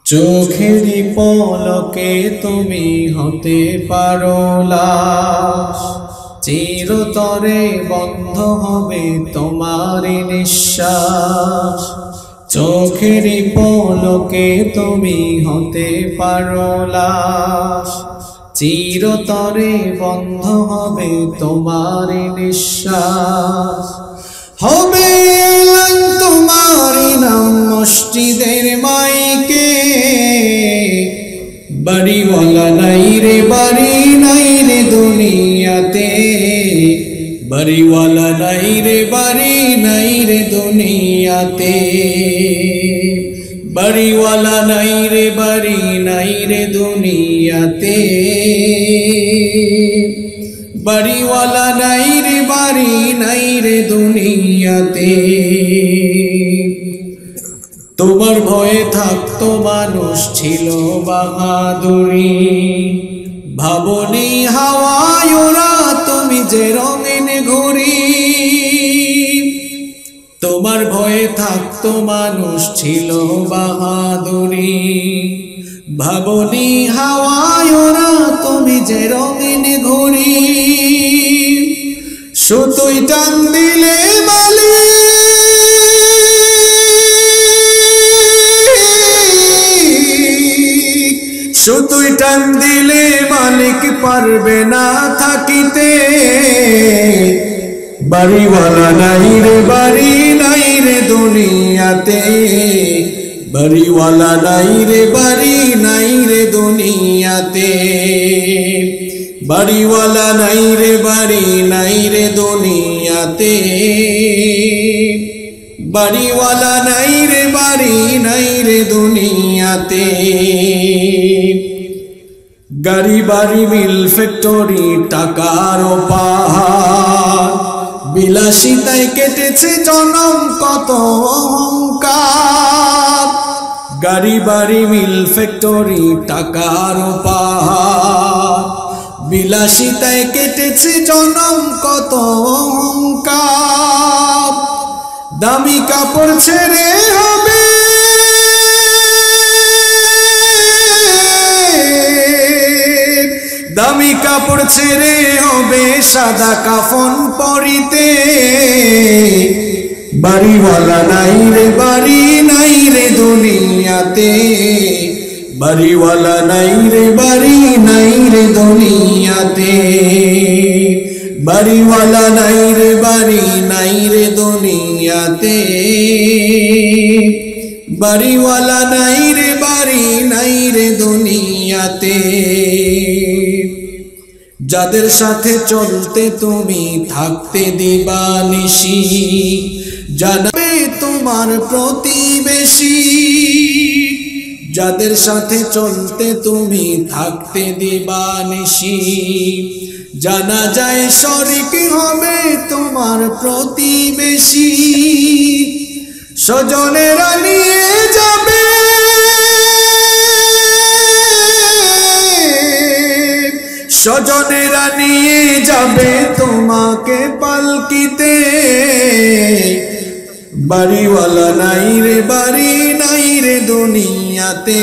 চোখেরই পলকে তুমি হতে পারো লাশ, চিরতরে বন্ধ হবে তোমার নিঃশ্বাস। চোখেরই পলকে তুমি হতে পারো লাশ, চিরতরে বন্ধ হবে তোমার নিঃশ্বাস। হবে এলান তোমার নাম মসজিদের মাইকে, বাড়িওয়ালা নাই রে বাড়ি নাই রে দুনিয়াতে, বাড়িওয়ালা নাই রে বাড়ি নাই রে দুনিয়াতে, বাড়িওয়ালা নাই রে বাড়ি নাই রে দুনিয়াতে, বাড়িওয়ালা নাই রে বাড়ি নাই রে দুনিয়াতে। তোমার ভয়ে থাকতো মানুষ ছিল বাহাদুরি, ভাবনি হাওয়ায় ওরা তুমি যে রঙিন ঘুরি। তোমার ভয়ে থাকতো মানুষ ছিল বাহাদুরি, ভাবনি হাওয়ায় ওরা তুমি যে রঙিন ঘুরি। সুতোই টান দিলে মালিক, সুতোই টান দিলে মালিক পারবে না থাকিতে, বাড়িওয়ালা নাই রে বাড়ি নাই রে দুনিয়াতে, বাড়িওয়ালা নাই রে বাড়ি নাই রে দুনিয়াতে, বাড়িওয়ালা নাই রে বাড়ি নাই রে দুনিয়াতে, বাড়িওয়ালা নাই রে বাড়ি নাই রে দুনিয়াতে। গাড়ি বাড়ি মিল ফ্যাক্টরি টাকার পাহাড়, বিলাসিতায় কেটেছে জনম কত অহংকার। গাড়ি বাড়ি মিল ফ্যাক্টরি টাকার পাহাড়, বিলাসিতায় কেটেছে জনম কত অহংকার। দামি কাপড় ছেড়ে হবে, দামি কাপড় ছেড়ে হবে সাদা কাফন পরিতে, বাড়িওয়ালা নাই রে বাড়ি নাই রে দুনিয়াতে, বাড়িওয়ালা নাই রে বাড়ি নাই রে দুনিয়াতে, বাড়িওয়ালা নাই রে বাড়ি নাই রে দুনিয়াতে, বাড়িওয়ালা নাই রে বাড়ি নাই রে দুনিয়াতে। যাদের সাথে চলতে তুমি থাকতে দিবানিশি, জানাবে তোমার প্রতিবেশী। যাদের সাথে চলতে তুমি থাকতে দিবানিশি, জানা যায় শরিক হবে তোমার প্রতিবেশী। স্বজনেরা নিয়ে যাবে, স্বজনেরা নিয়ে যাবে তোমাকে পালকিতে, বাড়িওয়ালা নাই রে বাড়ি নাই রে দুনিয়াতে,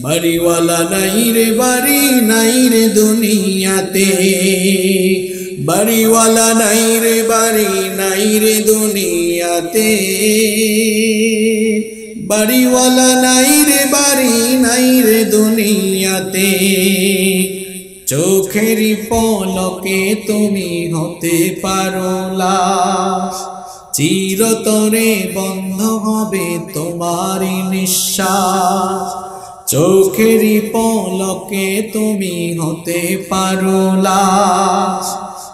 বাড়িওয়ালা নাই রে বাড়ি নাই রে দুনিয়াতে, বাড়িওয়ালা নাই রে বাড়ি নাই রে দুনিয়াতে, বাড়িওয়ালা নাই রে বাড়ি নাই রে দুনিয়াতে। চোখেরই পলকে তুমি হতে পারো লাশ, চিরতরে বন্ধ হবে তোমার নিঃশ্বাস। চোখেরই পলকে তুমি হতে পারো লাশ,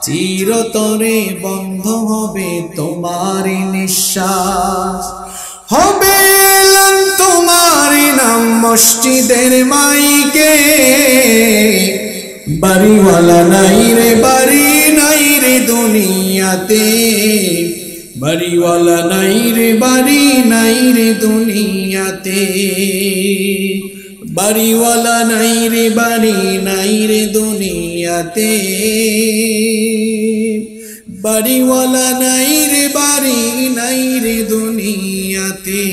চিরতরে বন্ধ হবে তোমার নিঃশ্বাস। হবে এলান তোমার নাম মসজিদের মাইকে, বাড়িওয়ালা নাই রে বাড়ি নাই রে দুনিয়াতে, বাড়িওয়ালা নাই রে বাড়ি নাই রে দুনিয়াতে, বাড়িওয়ালা নাই রে বাড়ি নাই রে দুনিয়াতে, বাড়িওয়ালা নাই রে বাড়ি নাই রে দুনিয়াতে।